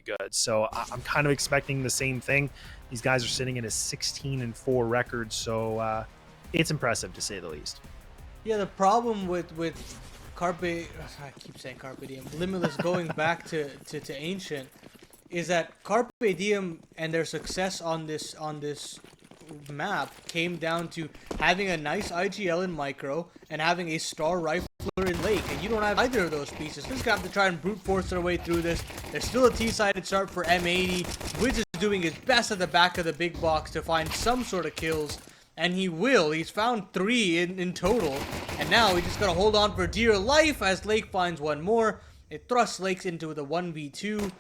really good. So I'm kind of expecting the same thing. These guys are sitting at a 16-4 record, so it's impressive to say the least. Yeah, the problem with Carpe, I keep saying Carpe Diem, Limitless going back to Ancient, is that Carpe Diem and their success on this map came down to having a nice IGL in Micro and having a star rifler in Lake, and you don't have either of those pieces. Just have to try and brute force their way through this. There's still a T-sided start for M80. Wiz is doing his best at the back of the big box to find some sort of kills, and he will. He's found 3 in total, and now he just gotta hold on for dear life as Lake finds one more. It thrusts Lake into the 1v2,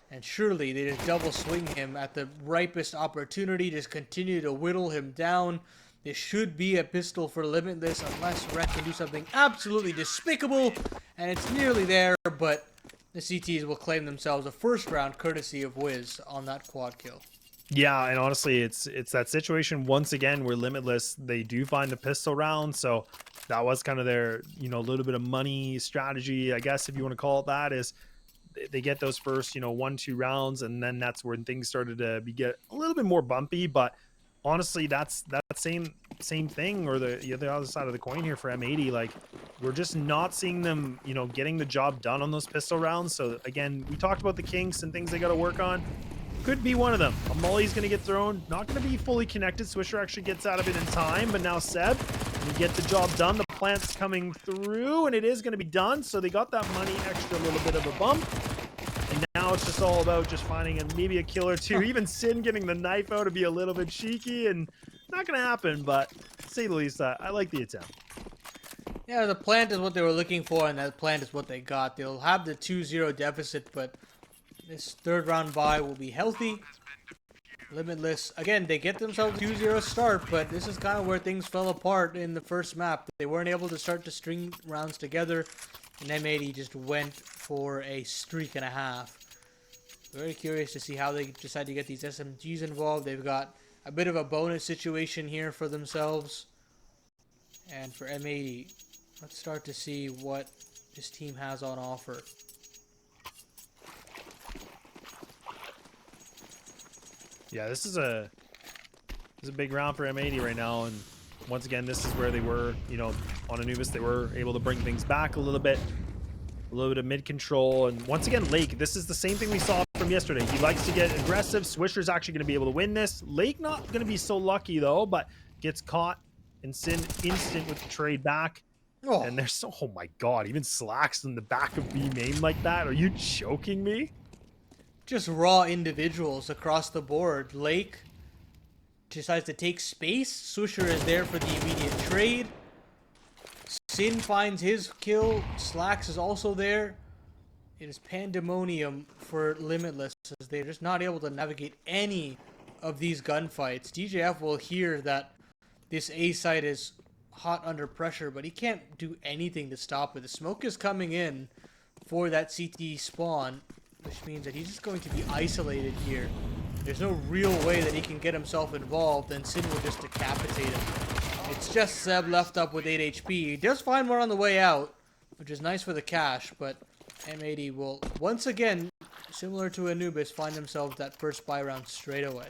and surely they just double swing him at the ripest opportunity, just continue to whittle him down. This should be a pistol for Limitless unless Rek can do something absolutely despicable, and it's nearly there, but the CTs will claim themselves a first round courtesy of Wiz on that quad kill. Yeah, and honestly, it's that situation once again where Limitless, they do find the pistol round, so that was kind of their, you know, a little bit of money strategy, I guess, if you want to call it that, is they get those first, you know, 1-2 rounds, and then that's when things started to get a little bit more bumpy. But honestly, that's that same thing, or the other side of the coin here for M80. Like, we're just not seeing them, you know, getting the job done on those pistol rounds. So again, we talked about the kinks and things they got to work on. Could be one of them. A Molly's going to get thrown. Not going to be fully connected. Swisher actually gets out of it in time, but now Seb, you get the job done. The plant's coming through, and it is going to be done. So they got that money, extra little bit of a bump. And now it's just all about just finding maybe a kill or two. Even Sin getting the knife out to be a little bit cheeky, and not going to happen, but to say the least, I like the attempt. Yeah, the plant is what they were looking for, and that plant is what they got. They'll have the 2-0 deficit, but this third round bye will be healthy. Limitless, again, they get themselves a 2-0 start, but this is kind of where things fell apart in the first map. They weren't able to start to string rounds together, and M80 just went for a streak and a half. Very curious to see how they decide to get these SMGs involved. They've got a bit of a bonus situation here for themselves. And for M80, let's start to see what this team has on offer. Yeah, this is a big round for M80 right now, and once again, this is where they were, you know, on Anubis. They were able to bring things back a little bit of mid control, and once again, Lake. This is the same thing we saw from yesterday. He likes to get aggressive. Swisher's actually going to be able to win this. Lake not going to be so lucky though, but gets caught, and Sin instant with the trade back. Oh. And there's oh my god, even Slacks in the back of B main like that. Are you joking me? Just raw individuals across the board. Lake decides to take space. Swisher is there for the immediate trade. Sin finds his kill. Slacks is also there. It is pandemonium for Limitless as they're just not able to navigate any of these gunfights. DJF will hear that this A site is hot under pressure, but he can't do anything to stop it. The smoke is coming in for that CT spawn, which means that he's just going to be isolated here. There's no real way that he can get himself involved, and Sin will just decapitate him. It's just Seb left up with 8 HP. He does find one on the way out, which is nice for the cash, but M80 will, once again, similar to Anubis, find themselves that first buy round straight away.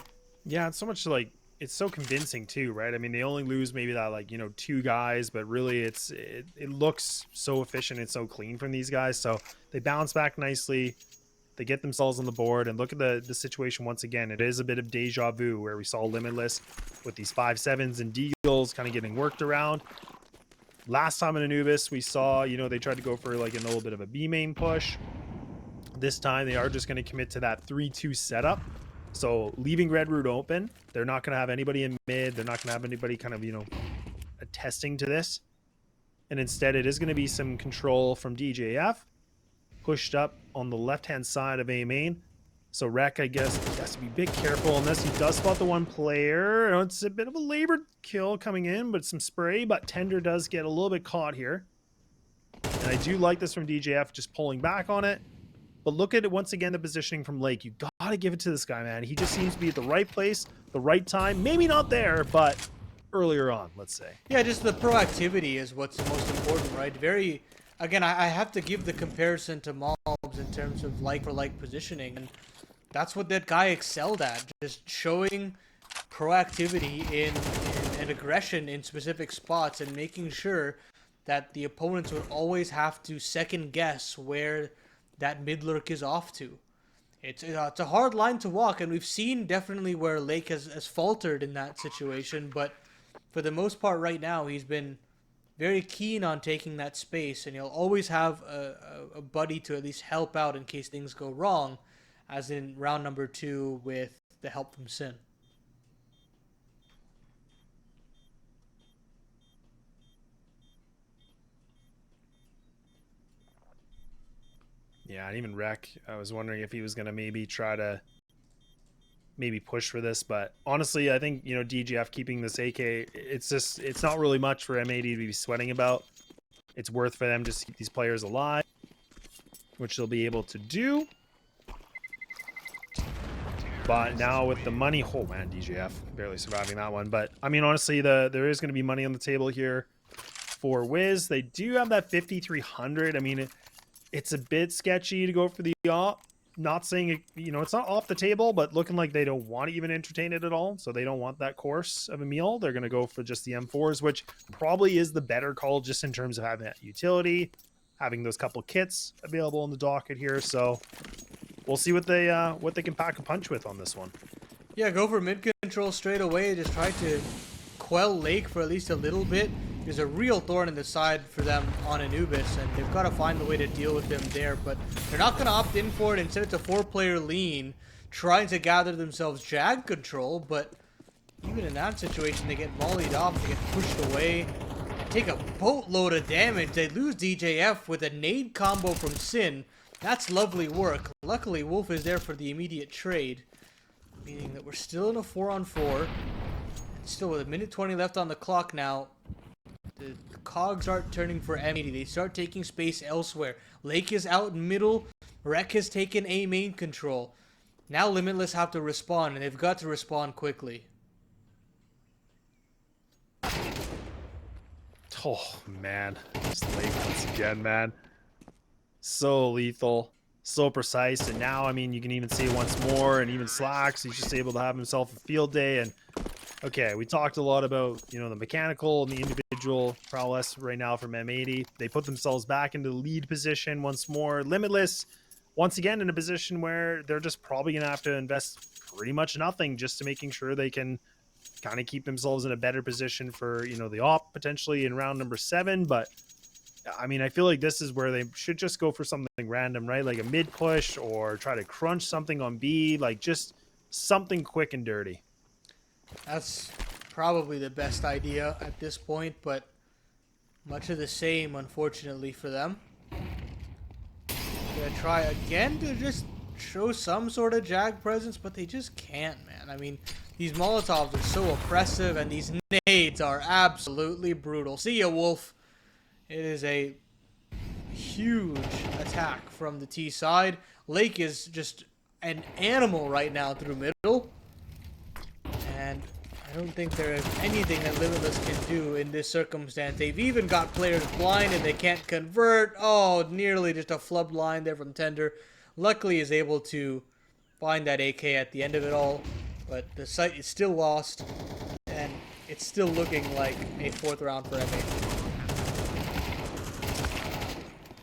Yeah, it's so much like, it's so convincing too, right? I mean, they only lose maybe that, like, you know, 2 guys, but really it looks so efficient and so clean from these guys. So they bounce back nicely. They get themselves on the board, and look at the situation once again. It is a bit of deja vu where we saw Limitless with these 5.7s and Deagles kind of getting worked around. Last time in Anubis, we saw, you know, they tried to go for like a little bit of a B main push. This time they are just going to commit to that 3-2 setup. So leaving Red Root open, they're not going to have anybody in mid. They're not going to have anybody kind of, you know, attesting to this. And instead it is going to be some control from DJF. Pushed up on the left-hand side of A main. So Rek, I guess, has to be a bit careful on this. He does spot the one player. It's a bit of a labored kill coming in, but some spray. But Tender does get a little bit caught here. And I do like this from DJF, just pulling back on it. But look at it once again, the positioning from Lake. You gotta give it to this guy, man. He just seems to be at the right place, the right time. Maybe not there, but earlier on, let's say. Yeah, just the proactivity is what's most important, right? Very... Again, I have to give the comparison to Mobs in terms of like-for-like positioning. And that's what that guy excelled at, just showing proactivity in aggression in specific spots and making sure that the opponents would always have to second guess where that mid lurk is off to. It's a hard line to walk, and we've seen definitely where Lake has faltered in that situation, but for the most part right now, he's been very keen on taking that space, and he'll always have a buddy to at least help out in case things go wrong, as in round number 2 with the help from Sin. Yeah, and even Rec, I was wondering if he was going to maybe try to maybe push for this, but honestly, I think, DGF keeping this AK, it's not really much for M80 to be sweating about. It's worth for them just to keep these players alive, which they'll be able to do. But now with the money, oh man, DGF barely surviving that one. But I mean, honestly, there is going to be money on the table here for Wiz. They do have that 5,300. I mean, it's a bit sketchy to go for the op. Not saying it, it's not off the table, but looking like they don't want to even entertain it at all. So they don't want that course of a meal. They're going to go for just the M4s, which probably is the better call just in terms of having that utility, having those couple kits available in the docket here. So we'll see what they can pack a punch with on this one. Yeah, go for mid control straight away. Just try to quell Lake for at least a little bit. There's a real thorn in the side for them on Anubis, and they've got to find a way to deal with him there, but they're not going to opt in for it. Instead, it's a 4-player lean, trying to gather themselves Jag control, but even in that situation, they get mollied off, they get pushed away, and take a boatload of damage. They lose DJF with a nade combo from Sin. That's lovely work. Luckily, Wolf is there for the immediate trade, meaning that we're still in a 4-on-4, and still with a minute 20 left on the clock now. The cogs aren't turning for M80. They start taking space elsewhere. Lake is out in middle. Rec has taken A main control. Now Limitless have to respond, and they've got to respond quickly. Oh, man. Just Lake once again, man. So lethal. So precise. And now, I mean, you can even see it once more. And even Slacks, he's just able to have himself a field day. And okay, we talked a lot about, the mechanical and the individual prowess right now from M80. They put themselves back into the lead position once more. Limitless, once again, in a position where they're just probably going to have to invest pretty much nothing just to making sure they can kind of keep themselves in a better position for, the op potentially in round number 7. But, I mean, I feel like this is where they should just go for something random, right? Like a mid push or try to crunch something on B, like just something quick and dirty. That's probably the best idea at this point, but much of the same, unfortunately, for them. Gonna try again to just show some sort of Jag presence, but they just can't, man. I mean, these Molotovs are so oppressive, and these nades are absolutely brutal. See ya, Wolf. It is a huge attack from the T side. Lake is just an animal right now through middle. And I don't think there is anything that Limitless can do in this circumstance. They've even got players blind and they can't convert. Oh, nearly just a flub line there from Tender. Luckily is able to find that AK at the end of it all. But the site is still lost. And it's still looking like a 4th round for M80.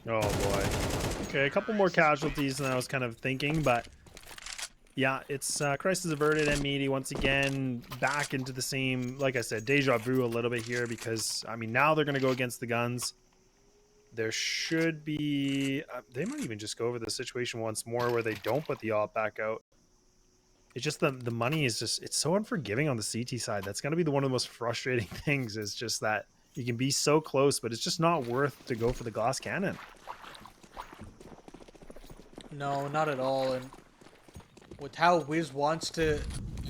Oh boy. Okay, a couple more casualties than I was kind of thinking, but yeah, it's crisis averted. M80 once again back into the same, like I said, deja vu a little bit here because, I mean, now they're going to go against the guns. There should be, they might even just go over the situation once more where they don't put the op back out. It's just the money is just, it's so unforgiving on the CT side. That's going to be one of the most frustrating things is just that you can be so close, but it's just not worth to go for the glass cannon. No, not at all. And with how Wiz wants to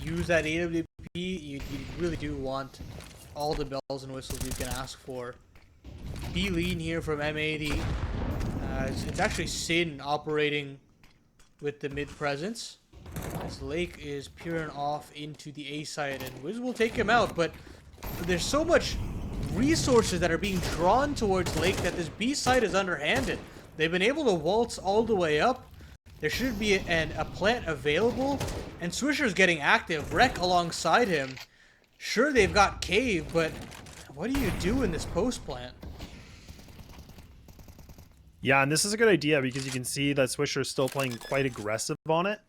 use that AWP, you really do want all the bells and whistles you can ask for. Be lean here from M80. It's actually Sin operating with the mid presence. As Lake is peering off into the A side, and Wiz will take him out, but there's so much resources that are being drawn towards Lake that this B side is underhanded. They've been able to waltz all the way up. There should be a plant available, and Swisher's getting active. Wreck alongside him. Sure, they've got cave, but what do you do in this post plant? Yeah, and this is a good idea because you can see that Swisher is still playing quite aggressive on it.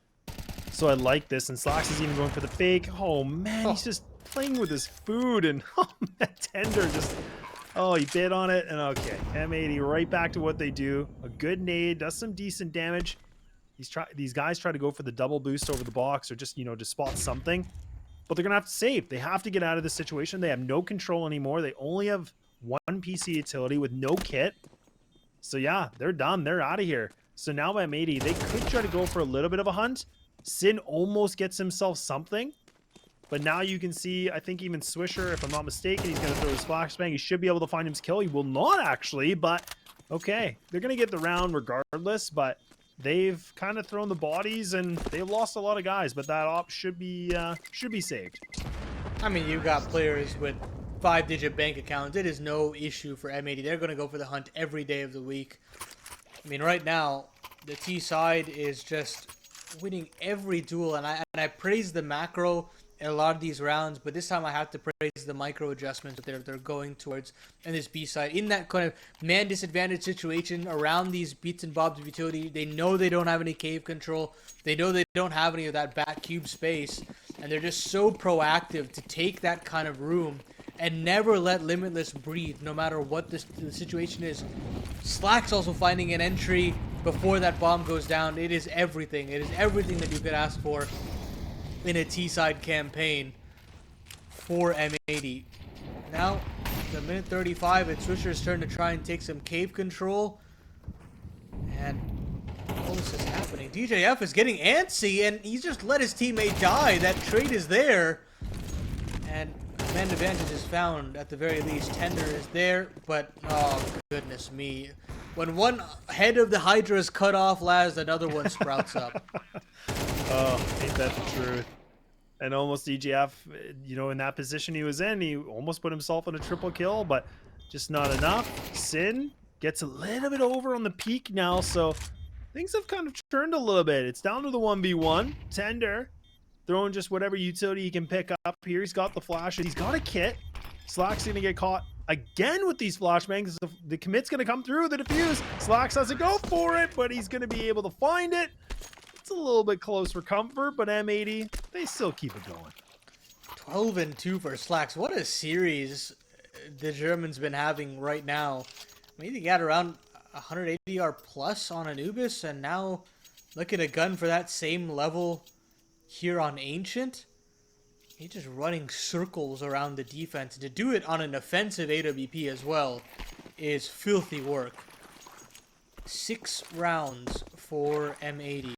So I like this, and Slacks is even going for the fake. Oh man, he's just playing with his food, and oh man, Tender just, oh, he bit on it, and okay, M80 right back to what they do. A good nade, does some decent damage. These guys try to go for the double boost over the box, or just, you know, to spot something, but they're gonna have to save. They have to get out of this situation. They have no control anymore. They only have one PC utility with no kit. So yeah, they're done. They're out of here. So now M80, they could try to go for a little bit of a hunt. Sin almost gets himself something. But now you can see, I think even Swisher, if I'm not mistaken, he's going to throw his flashbang. He should be able to find his kill. He will not actually, but okay. They're going to get the round regardless, but they've kind of thrown the bodies and they've lost a lot of guys, but that op should be saved. I mean, you got players with 5-digit bank accounts. It is no issue for M80. They're going to go for the hunt every day of the week. I mean, right now, the T side is just winning every duel, and I praise the macro in a lot of these rounds, but this time I have to praise the micro adjustments that they're going towards in this B side. In that kind of man disadvantage situation around these beats and bobs of utility, they know they don't have any cave control. They know they don't have any of that back cube space, and they're just so proactive to take that kind of room and never let Limitless breathe, no matter what the situation is. Slack's also finding an entry before that bomb goes down. It is everything. It is everything that you could ask for in a T-side campaign for M80. Now, the minute 35, it's Swisher's turn to try and take some cave control. And all this is happening. DJF is getting antsy, and he's just let his teammate die. That trade is there. And man advantage is found at the very least. Tender is there, but oh goodness me. When one head of the Hydra is cut off, Laz, another one sprouts up. Oh, ain't that the truth. And almost EGF, you know, in that position he was in, he almost put himself in a triple kill, but just not enough. Sin gets a little bit over on the peak now, so things have kind of turned a little bit. It's down to the 1v1. Tender throwing just whatever utility he can pick up here. He's got the flash, he's got a kit. Slack's gonna get caught again with these flashbangs. The commit's gonna come through the defuse. Slacks has to go for it, but he's gonna be able to find it. It's a little bit close for comfort, but M80, they still keep it going. 12-2 for Slacks. What a series the Germans been having right now. I mean, they got around 180 AR plus on Anubis, and now look at a gun for that same level here on Ancient. He's just running circles around the defense. And to do it on an offensive AWP as well is filthy work. 6 rounds for M80.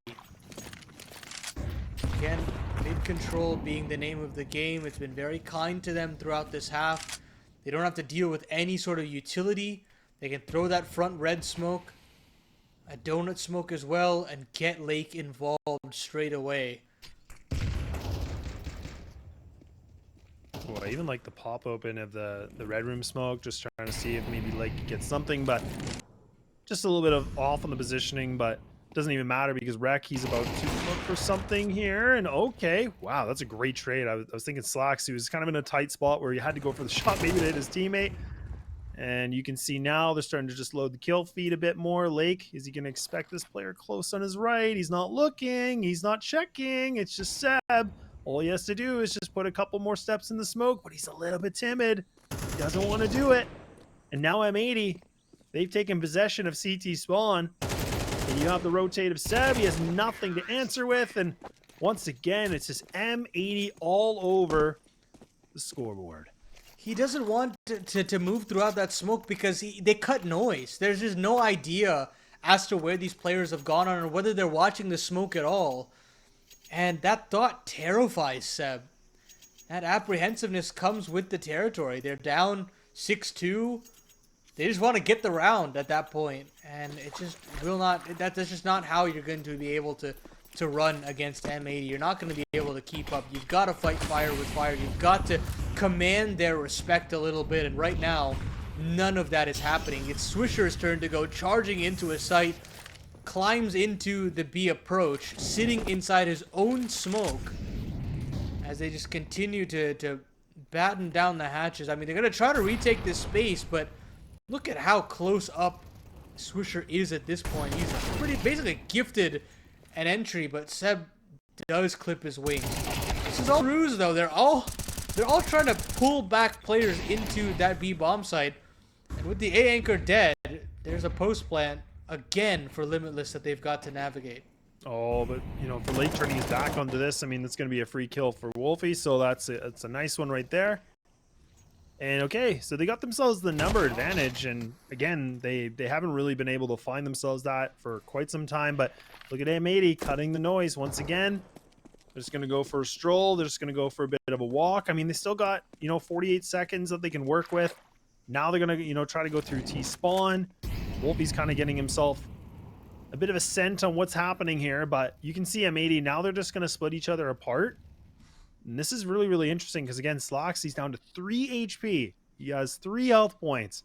Again, mid-control being the name of the game. It's been very kind to them throughout this half. They don't have to deal with any sort of utility. They can throw that front red smoke, a donut smoke as well, and get Lake involved straight away. Well, I even like the pop open of the red room smoke, just trying to see if maybe Lake could get something, but just a little bit of off on the positioning, but doesn't even matter because Rek, he's about to look for something here, and okay, wow, that's a great trade. I was thinking Slacks, he was kind of in a tight spot where he had to go for the shot, maybe to hit his teammate, and you can see now they're starting to just load the kill feed a bit more. Lake, is he going to expect this player close on his right? He's not looking, he's not checking, it's just Seb. All he has to do is just put a couple more steps in the smoke, but he's a little bit timid. He doesn't want to do it. And now M80, they've taken possession of CT spawn. And you have the rotative Seb. He has nothing to answer with. And once again, it's just M80 all over the scoreboard. He doesn't want to move throughout that smoke because they cut noise. There's just no idea as to where these players have gone on or whether they're watching the smoke at all. And that thought terrifies Seb. That apprehensiveness comes with the territory. They're down 6-2. They just want to get the round at that point. And it just will not... That's just not how you're going to be able to run against M80. You're not going to be able to keep up. You've got to fight fire with fire. You've got to command their respect a little bit. And right now, none of that is happening. It's Swisher's turn to go charging into a site. climbs into the B approach, sitting inside his own smoke as they just continue to batten down the hatches. I mean, they're going to try to retake this space, but look at how close up Swisher is at this point. He's basically gifted an entry, but Seb does clip his wings. This is all ruse, though. They're all trying to pull back players into that B bomb site. And with the A anchor dead, there's a post plant again for Limitless that they've got to navigate. Oh, but you know, for late turning his back onto this, I mean, that's going to be a free kill for Wolfie, so that's a nice one right there. And okay, so they got themselves the number advantage, and again, they haven't really been able to find themselves that for quite some time. But look at M80 cutting the noise once again. They're just going to go for a stroll. They're just going to go for a bit of a walk. I mean, they still got, you know, 48 seconds that they can work with. Now they're going to, you know, try to go through T-spawn. Wolfie's kind of getting himself a bit of a scent on what's happening here, but you can see M80 now. They're just going to split each other apart. And this is really, really interesting because, again, Slacks, he's down to 3 HP. He has 3 health points.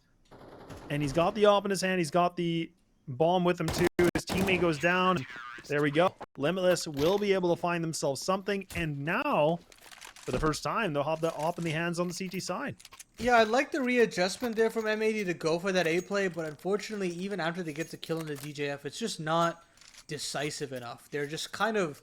And he's got the op in his hand. He's got the bomb with him, too. His teammate goes down. There we go. Limitless will be able to find themselves something. And now, for the first time, they'll have the op in the hands on the CT side. Yeah, I like the readjustment there from M80 to go for that A play, but unfortunately, even after they get the kill on the DJF, it's just not decisive enough. They're just kind of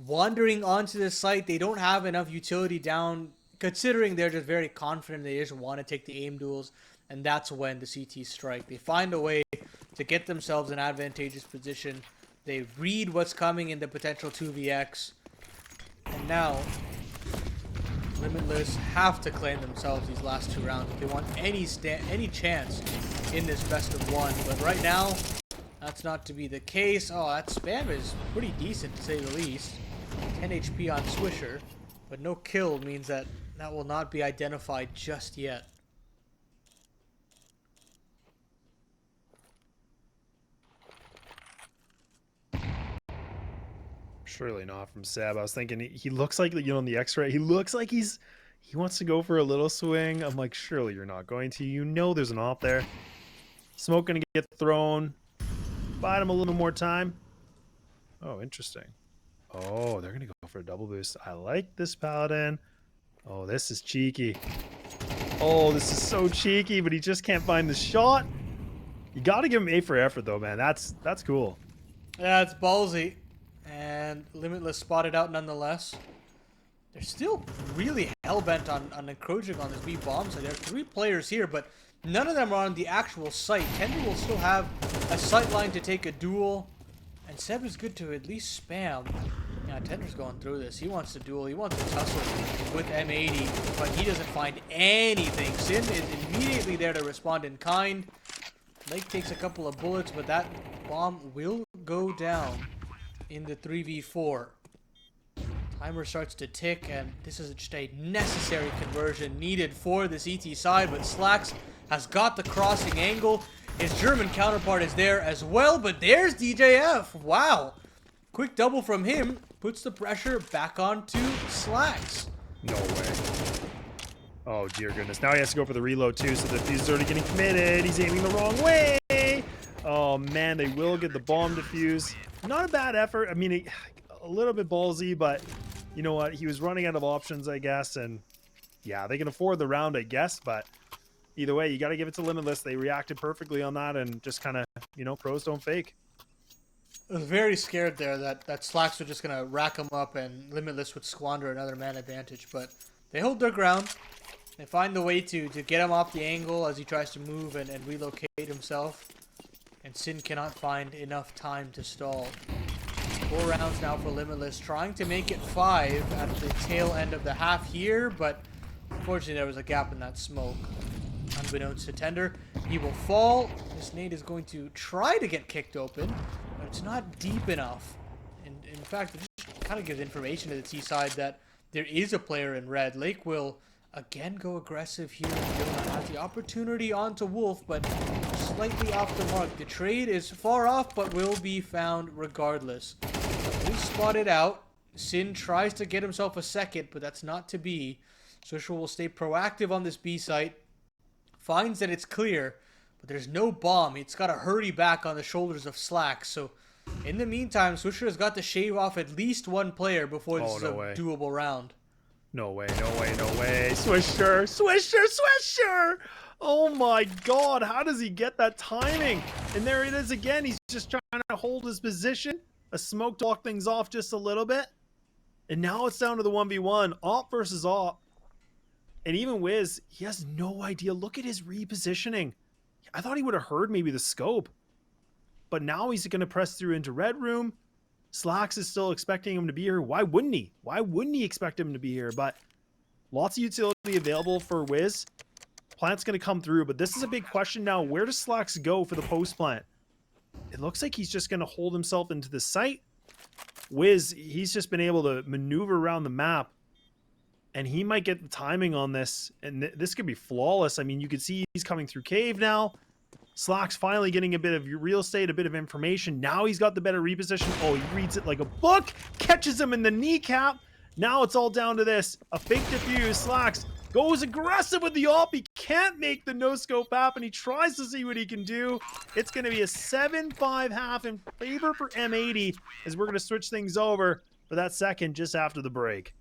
wandering onto the site. They don't have enough utility down, considering they're just very confident. They just want to take the aim duels, and that's when the CT strike. They find a way to get themselves an advantageous position. They read what's coming in the potential 2vx, and now Limitless have to claim themselves these last 2 rounds if they want any chance in this best of 1. But right now, that's not to be the case. Oh, that spam is pretty decent to say the least. 10 HP on Swisher, but no kill means that will not be identified just yet. Surely not from Seb. I was thinking he looks like, you know, in the X-ray, he looks like he wants to go for a little swing. I'm like, surely you're not going to. You know there's an op there. Smoke gonna get thrown. Bide him a little more time. Oh, interesting. Oh, they're gonna go for a double boost. I like this Paladin. Oh, this is cheeky. Oh, this is so cheeky, but he just can't find the shot. You gotta give him A for effort though, man. That's cool. Yeah, it's ballsy. And Limitless spotted out nonetheless. They're still really hell-bent on encroaching on this B bomb site. There are 3 players here, but none of them are on the actual site. Tender will still have a sight line to take a duel. And Seb is good to at least spam. Yeah, Tender's going through this. He wants to duel. He wants to tussle with M80, but he doesn't find anything. Sin is immediately there to respond in kind. Lake takes a couple of bullets, but that bomb will go down in the 3v4. Timer starts to tick, and this is just a necessary conversion needed for the CT side, but Slacks has got the crossing angle. His German counterpart is there as well, but there's DJF. Wow. Quick double from him puts the pressure back onto Slacks. No way. Oh, dear goodness. Now he has to go for the reload, too, so the fuse is already getting committed. He's aiming the wrong way. Oh, man, they will get the bomb defuse. Not a bad effort. I mean, a little bit ballsy, but you know what? He was running out of options, I guess, and yeah, they can afford the round, I guess, but either way, you got to give it to Limitless. They reacted perfectly on that and just kind of, you know, pros don't fake. I was very scared there that Slacks were just going to rack him up and Limitless would squander another man advantage, but they hold their ground. They find the way to get him off the angle as he tries to move and relocate himself. And Sin cannot find enough time to stall. 4 rounds now for Limitless, trying to make it 5 at the tail end of the half here, but unfortunately there was a gap in that smoke. Unbeknownst to Tender, he will fall. This nade is going to try to get kicked open, but it's not deep enough. And in fact, it just kind of gives information to the T side that there is a player in red. Lake will again go aggressive here. Has the opportunity onto Wolf, but slightly off the mark. The trade is far off, but will be found regardless. He's spotted out. Sin tries to get himself a second, but that's not to be. Swisher will stay proactive on this B site. Finds that it's clear, but there's no bomb. It's got to hurry back on the shoulders of Slack. So in the meantime, Swisher has got to shave off at least one player before this Oh, is no a way. doable round. No way, no way, no way. Swisher, Swisher, Swisher! Oh my god, how does he get that timing? And there it is again. He's just trying to hold his position. A smoke to block things off just a little bit. And now it's down to the 1v1. Op versus Op. And even Wiz, he has no idea. Look at his repositioning. I thought he would have heard maybe the scope. But now he's going to press through into Red Room. Slacks is still expecting him to be here. Why wouldn't he? Why wouldn't he expect him to be here? But lots of utility available for Wiz. Plant's going to come through. But this is a big question now. Where does Slacks go for the post plant? It looks like he's just going to hold himself into the site. Wiz, he's just been able to maneuver around the map. And he might get the timing on this. And this could be flawless. I mean, you can see he's coming through cave now. Slack's finally getting a bit of real estate, a bit of information. Now he's got the better reposition. Oh, he reads it like a book. Catches him in the kneecap. Now it's all down to this. A fake defuse. Slacks goes aggressive with the op. He can't make the no-scope happen. He tries to see what he can do. It's going to be a 7-5 half in favor for M80 as we're going to switch things over for that second just after the break.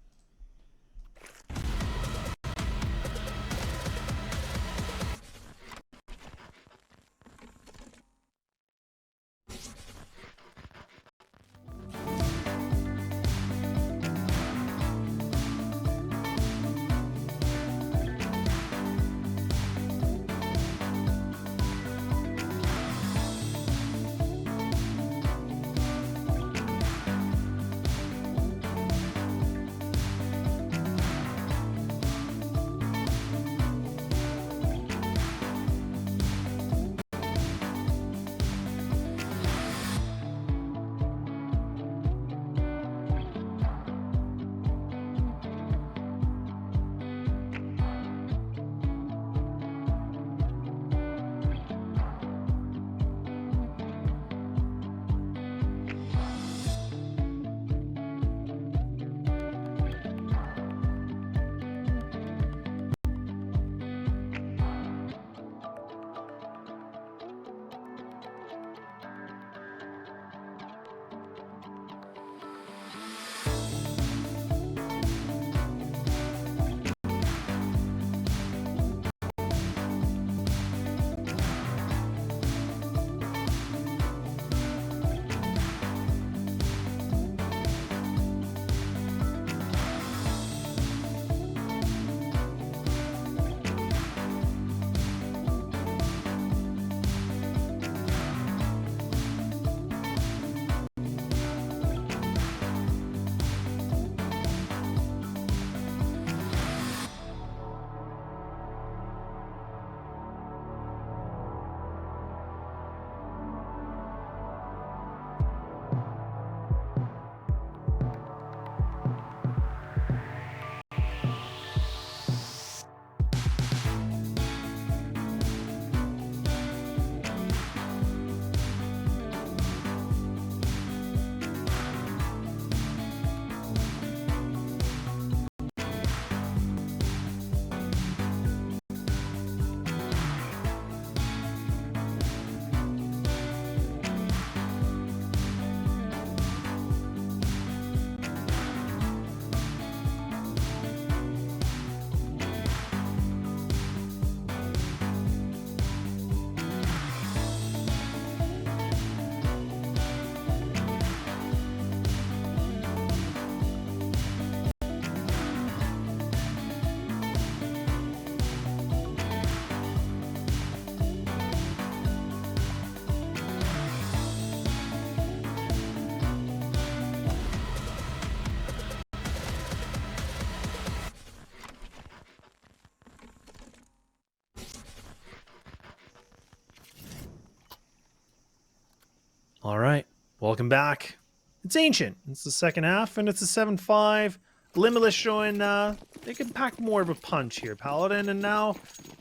All right, welcome back. It's Ancient. It's the second half, and it's a 7-5. Limitless showing they can pack more of a punch here, Paladin, and now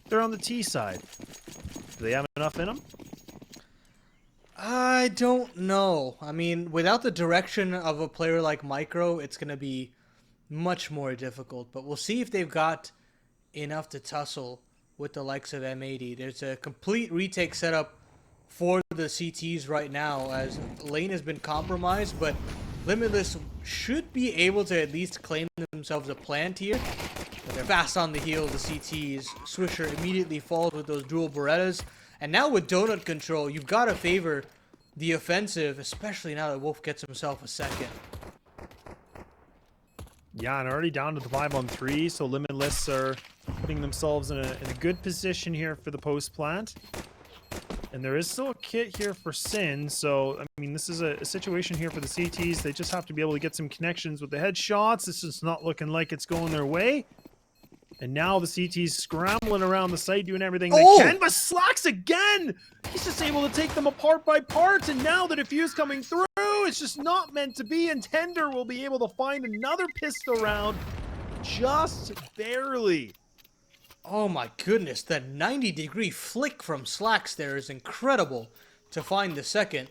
they're on the T side. Do they have enough in them? I don't know. I mean, without the direction of a player like Micro, it's going to be much more difficult. But we'll see if they've got enough to tussle with the likes of M80. There's a complete retake setup for the CTs right now as lane has been compromised, but Limitless should be able to at least claim themselves a plant here. But they're fast on the heel of the CTs. Swisher immediately falls with those dual Berettas. And now with donut control, you've got to favor the offensive, especially now that Wolf gets himself a second. Yeah, and already down to the 5-on-3, so Limitless are putting themselves in a good position here for the post plant. And there is still a kit here for Sin, so, I mean, this is a situation here for the CTs. They just have to be able to get some connections with the headshots. This is not looking like it's going their way. And now the CT's scrambling around the site, doing everything they can, but Slacks again! He's just able to take them apart by parts, and now the defuse coming through, it's just not meant to be, and Tender will be able to find another pistol round, just barely. Oh my goodness, that 90-degree flick from Slacks there is incredible to find the second.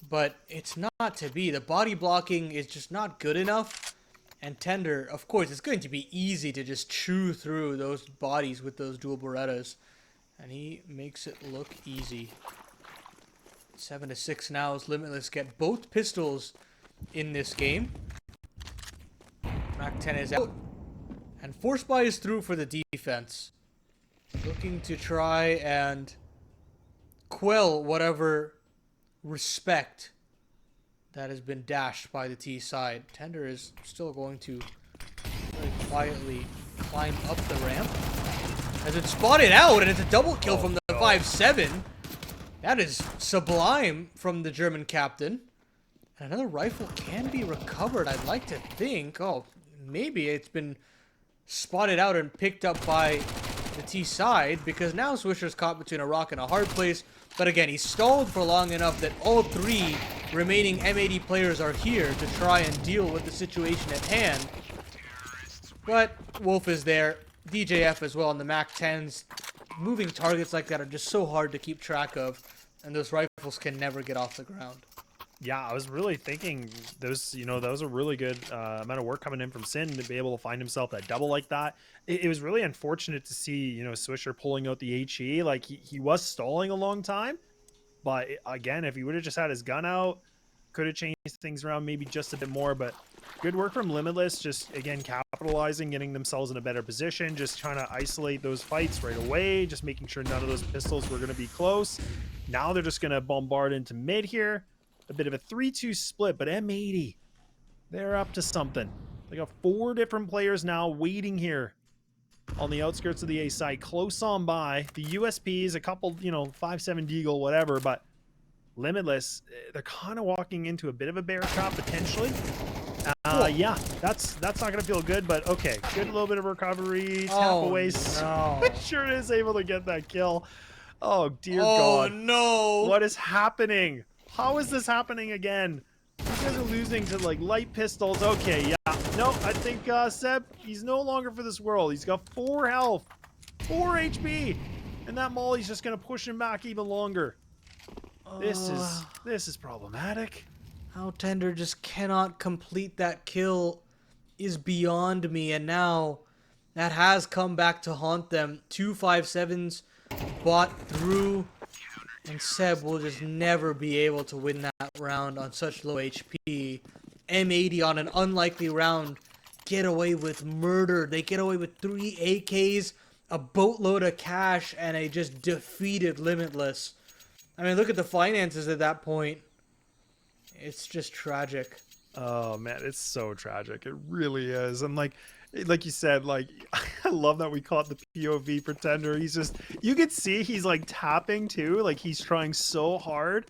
But it's not to be. The body blocking is just not good enough. And Tender, of course, it's going to be easy to just chew through those bodies with those dual Berettas. And he makes it look easy. 7-6 now as Limitless get both pistols in this game. Mac 10 is out. And Force Buy is through for the defense. Looking to try and quell whatever respect that has been dashed by the T side. Tender is still going to very quietly climb up the ramp. As it's spotted out, and it's a double kill from the 5-7. That is sublime from the German captain. And another rifle can be recovered, I'd like to think. Oh, maybe it's been spotted out and picked up by the T side, because now Swisher's caught between a rock and a hard place. But again, he stalled for long enough that all three remaining M80 players are here to try and deal with the situation at hand. But Wolf is there, DJF as well, and the Mac 10s. Moving targets like that are just so hard to keep track of, and those rifles can never get off the ground. Yeah, I was really thinking those, that was a really good amount of work coming in from Sin to be able to find himself that double like that. It was really unfortunate to see, Swisher pulling out the HE. Like, he was stalling a long time. But, again, if he would have just had his gun out, could have changed things around maybe just a bit more. But good work from Limitless, just, again, capitalizing, getting themselves in a better position, just trying to isolate those fights right away, just making sure none of those pistols were going to be close. Now they're just going to bombard into mid here. A bit of a 3-2 split, but M80, they're up to something. They got 4 different players now waiting here on the outskirts of the A side, close on by. The USPs, a couple, 5-7 Deagle, whatever, but Limitless, they're kind of walking into a bit of a bear trap potentially. Yeah, that's not gonna feel good, but okay, good little bit of recovery. Tap away. No. Sure is able to get that kill. Oh dear God! Oh no! What is happening? How is this happening again? These guys are losing to like light pistols. Okay, yeah. No, I think Seb, he's no longer for this world. He's got 4 health, 4 HP, and that Molly's just gonna push him back even longer. This is problematic. How Tender just cannot complete that kill is beyond me, and now that has come back to haunt them. 2 5-7s bought through, and Seb will just never be able to win that round on such low HP. M80 on an unlikely round get away with murder. They get away with 3 AKs, a boatload of cash, and a just defeated Limitless. I mean, look at the finances at that point. It's just tragic. Oh man, it's so tragic. It really is. And like you said, like I love that we call it the POV pretender. He's just, you can see he's like tapping too. Like he's trying so hard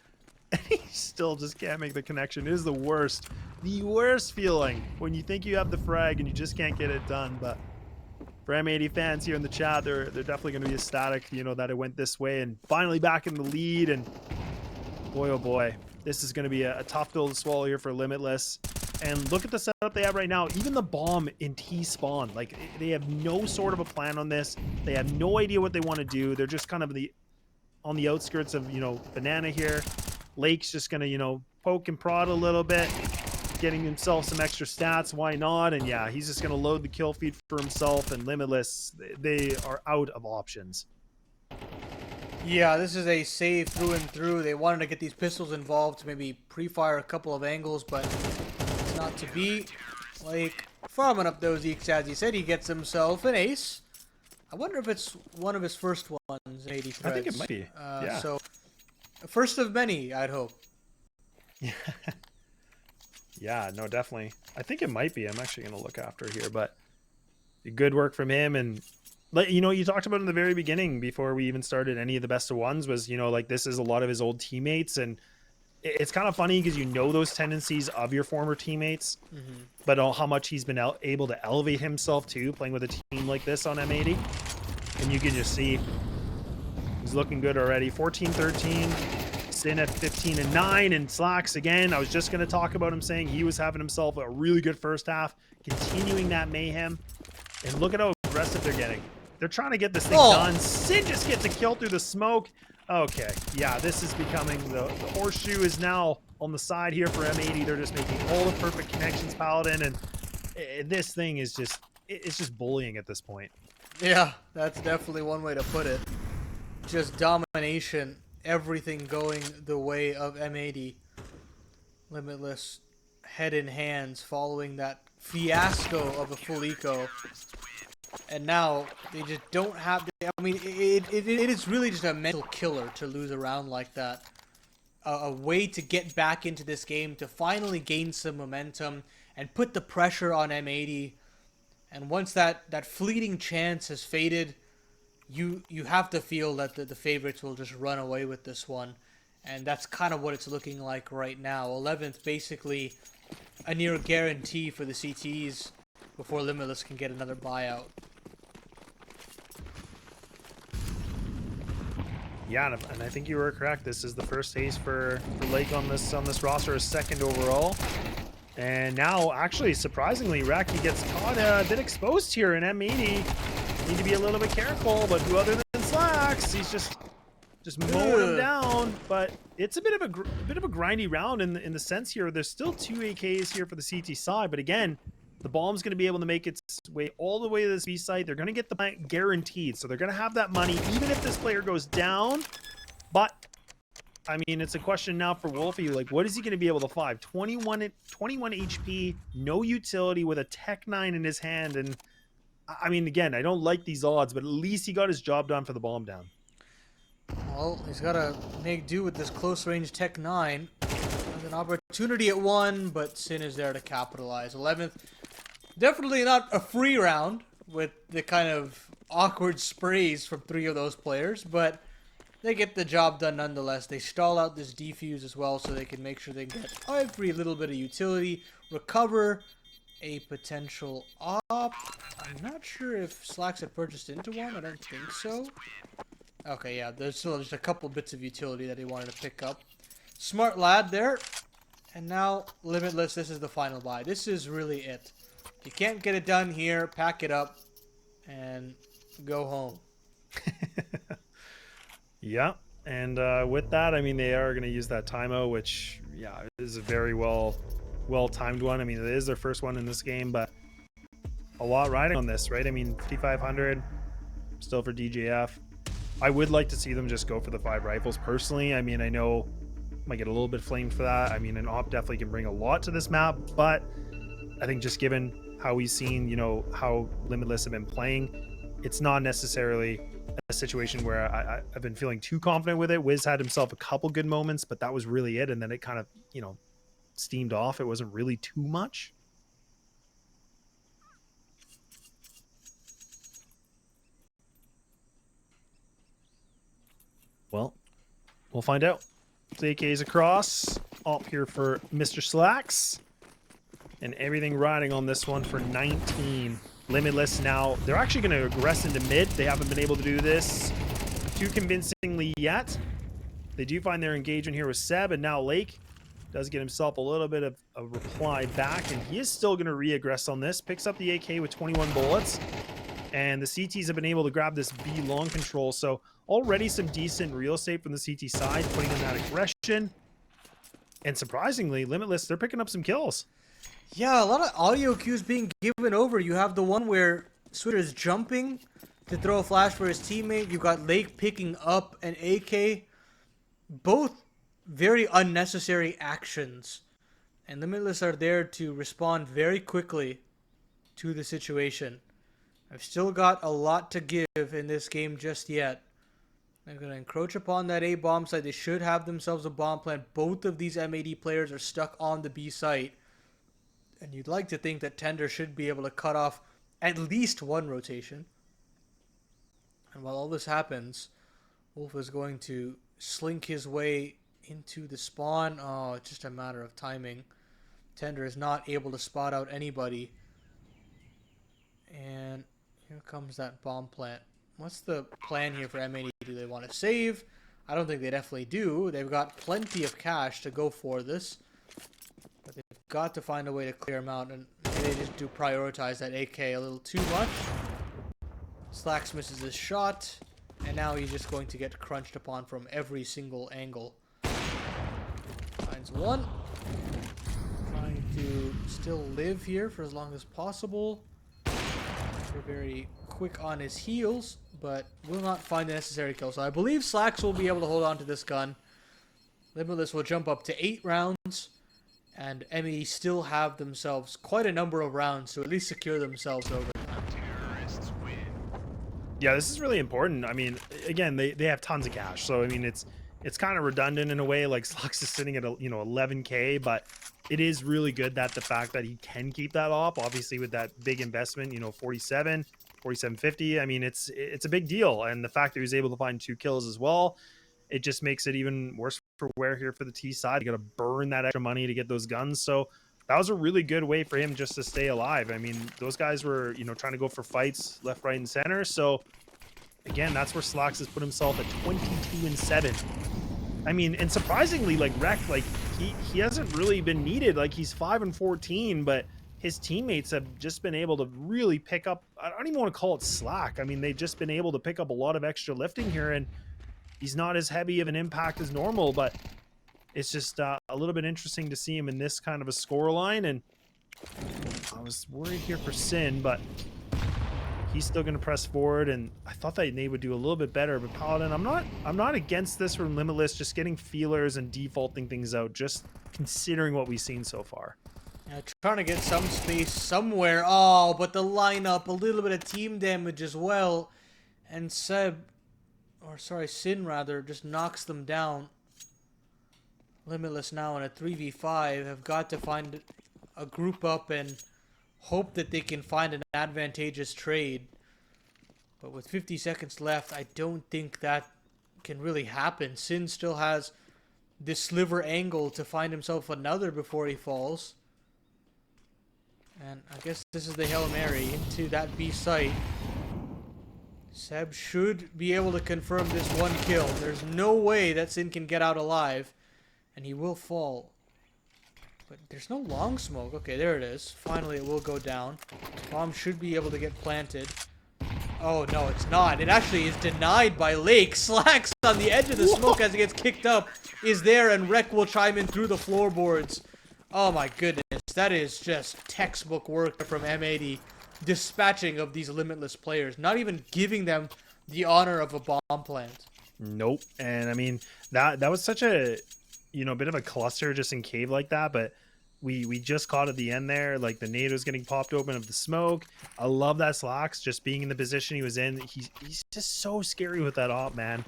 and he still just can't make the connection. It is the worst feeling when you think you have the frag and you just can't get it done. But for M80 fans here in the chat, they're definitely going to be ecstatic, that it went this way and finally back in the lead. And boy, oh boy, this is going to be a tough pill to swallow here for Limitless. And look at the setup they have right now. Even the bomb in T-spawn, like they have no sort of a plan on this. They have no idea what they want to do. They're just kind of on the outskirts of, Banana here. Lake's just going to, poke and prod a little bit. getting himself some extra stats. Why not? And yeah, he's just going to load the kill feed for himself, and Limitless, they are out of options. Yeah, this is a save through and through. They wanted to get these pistols involved to maybe pre-fire a couple of angles, but it's not to be. Like, farming up those eeks, as he said, he gets himself an ace. I wonder if it's one of his first ones, 80 threads. I think it might be. Yeah. So, first of many, I'd hope. Yeah. Yeah, no, definitely. I think it might be. I'm actually going to look after here, but good work from him. And you know, you talked about in the very beginning before we even started any of the best of ones was, you know, like this is a lot of his old teammates, and it's kind of funny because you know those tendencies of your former teammates, but how much he's been able to elevate himself too, playing with a team like this on M80. And you can just see he's looking good already. 14-13, Sin at 15-9, and Slacks again. I was just going to talk about him saying he was having himself a really good first half, continuing that mayhem. And look at how aggressive they're getting. They're trying to get this thing done. Sin just gets a kill through the smoke. Okay, yeah, this is becoming the horseshoe is now on the side here for M80. They're just making all the perfect connections, Paladin, and this thing is just, it's just bullying at this point. Yeah, that's definitely one way to put it. Just domination, everything going the way of M80. Limitless, head in hands, following that fiasco of a full eco. And now they just don't have. I mean, it is really just a mental killer to lose a round like that. A way to get back into this game, to finally gain some momentum and put the pressure on M80. And once that fleeting chance has faded, you have to feel that the favorites will just run away with this one. And that's kind of what it's looking like right now. 11th, basically a near guarantee for the CTs before Limitless can get another buyout. Yeah, and I think you were correct. This is the first ace for Lake on this roster, is second overall. And now, actually, surprisingly, Raki gets caught a bit exposed here in M80. Need to be a little bit careful, but who other than Slacks? He's just mowing him down. But it's a bit of a grindy round in the sense here. There's still 2 AKs here for the CT side, but again, the bomb's going to be able to make its way all the way to this B site. They're going to get the plant guaranteed, so they're going to have that money even if this player goes down. But I mean, it's a question now for Wolfie. Like, what is he going to be able to find? 21 HP, no utility, with a Tech 9 in his hand. And I mean, again, I don't like these odds, but at least he got his job done for the bomb down. Well, he's got to make do with this close range Tech 9. There's an opportunity at 1, but Sin is there to capitalize. 11th, definitely not a free round with the kind of awkward sprays from 3 of those players, but they get the job done nonetheless. They stall out this defuse as well so they can make sure they get every little bit of utility, recover a potential op. I'm not sure if Slacks had purchased into one. I don't think so. Okay, yeah, there's still just a couple bits of utility that he wanted to pick up. Smart lad there. And now, Limitless, this is the final buy. This is really it. You can't get it done here, pack it up, and go home. Yeah, and with that, I mean, they are going to use that timeout, which, yeah, is a very well-timed one. I mean, it is their first one in this game, but a lot riding on this, right? I mean, 5,500 still for DJF. I would like to see them just go for the 5 rifles personally. I mean, I know I might get a little bit flamed for that. I mean, an op definitely can bring a lot to this map, but I think just given how we've seen, you know, how Limitless have been playing, it's not necessarily a situation where I've been feeling too confident with it. Wiz had himself a couple good moments, but that was really it. And then it kind of, you know, steamed off. It wasn't really too much. Well, we'll find out. AK's across. Up here for Mr. Slacks. And everything riding on this one for 19. Limitless now. They're actually going to aggress into mid. They haven't been able to do this too convincingly yet. They do find their engagement here with Seb, and now Lake does get himself a little bit of a reply back, and he is still going to re-aggress on this. Picks up the AK with 21 bullets, and the CTs have been able to grab this B long control, so already some decent real estate from the CT side, putting in that aggression. And surprisingly, Limitless, they're picking up some kills. Yeah, a lot of audio cues being given over. You have the one where Switter is jumping to throw a flash for his teammate. You got Lake picking up an AK. Both very unnecessary actions. And Limitless are there to respond very quickly to the situation. I've still got a lot to give in this game just yet. They're going to encroach upon that A bomb site. They should have themselves a bomb plant. Both of these M80 players are stuck on the B site. And you'd like to think that Tender should be able to cut off at least one rotation. And while all this happens, Wolf is going to slink his way into the spawn. Oh, it's just a matter of timing. Tender is not able to spot out anybody. And here comes that bomb plant. What's the plan here for M80? Do they want to save? I don't think they definitely do. They've got plenty of cash to go for this. But they've got to find a way to clear him out. And maybe they just do prioritize that AK a little too much. Slacks misses his shot. And now he's just going to get crunched upon from every single angle. Finds one. Trying to still live here for as long as possible. They're very quick on his heels, but will not find the necessary kill. So I believe Slacks will be able to hold on to this gun. Limitless will jump up to 8 rounds. And ME still have themselves quite a number of rounds to at least secure themselves over time. Yeah, this is really important. I mean, again, they have tons of cash, so I mean, it's kind of redundant in a way. Like Slux is sitting at 11K, but it is really good that the fact that he can keep that up, obviously with that big investment, 4750. I mean, it's a big deal, and the fact that he was able to find 2 kills as well, it just makes it even worse for wear here for the T side. You got to burn that extra money to get those guns, so that was a really good way for him just to stay alive. I mean, those guys were, trying to go for fights left, right, and center. So again, that's where Slacks has put himself at 22-7. I mean, and surprisingly, like Rec, like he hasn't really been needed. Like he's 5-14, but his teammates have just been able to really pick up. I don't even want to call it slack. I mean, they've just been able to pick up a lot of extra lifting here, and he's not as heavy of an impact as normal, but it's just a little bit interesting to see him in this kind of a score line. And I was worried here for Sin, but he's still going to press forward, and I thought that they would do a little bit better. But Paladin, I'm not against this from Limitless, just getting feelers and defaulting things out, just considering what we've seen so far. Yeah, trying to get some space somewhere. Oh, but the lineup, a little bit of team damage as well, and Sin rather, just knocks them down. Limitless now in a 3v5 have got to find a group up and hope that they can find an advantageous trade. But with 50 seconds left, I don't think that can really happen. Sin still has this sliver angle to find himself another before he falls. And I guess this is the Hail Mary into that B site. Seb should be able to confirm this one kill. There's no way that Sin can get out alive. And he will fall. But there's no long smoke. Okay, there it is. Finally, it will go down. Bomb should be able to get planted. Oh, no, it's not. It actually is denied by Lake. Slacks on the edge of the smoke as it gets kicked up is there, and Rec will chime in through the floorboards. Oh, my goodness. That is just textbook work from M80. Dispatching of these Limitless players. Not even giving them the honor of a bomb plant. Nope. And, I mean, that was such a bit of a cluster just in cave like that, but we just caught at the end there, like the nade was getting popped open of the smoke. I love that Slacks just being in the position he was in. He's just so scary with that op, man.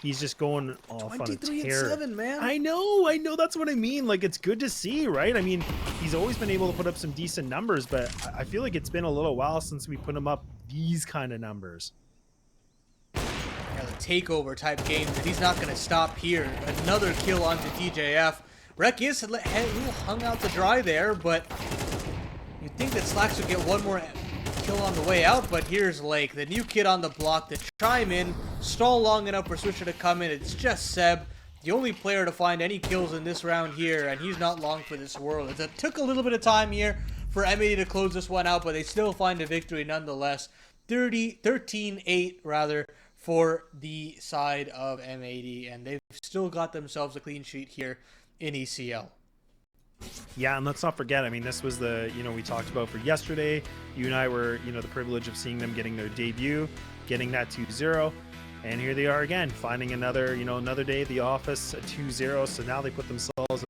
He's just going off on a tear. 23-7, man. I know, that's what I mean. Like, it's good to see, right? I mean, he's always been able to put up some decent numbers, but I feel like it's been a little while since we put him up these kind of numbers. Yeah, the takeover type games, and he's not going to stop here. Another kill onto TJF. Rec is a little hung out to dry there, but you'd think that Slacks would get one more kill on the way out, but here's Lake, the new kid on the block, to chime in, stall long enough for Swisher to come in. It's just Seb, the only player to find any kills in this round here, and he's not long for this world. It took a little bit of time here for M80 to close this one out, but they still find a victory nonetheless. 13-8 rather, for the side of M80, and they've still got themselves a clean sheet here in ECL. Yeah, and let's not forget, I mean, this was the, we talked about for yesterday. You and I were, the privilege of seeing them getting their debut, getting that 2-0. And here they are again, finding another, another day at the office, a 2-0. So now they put themselves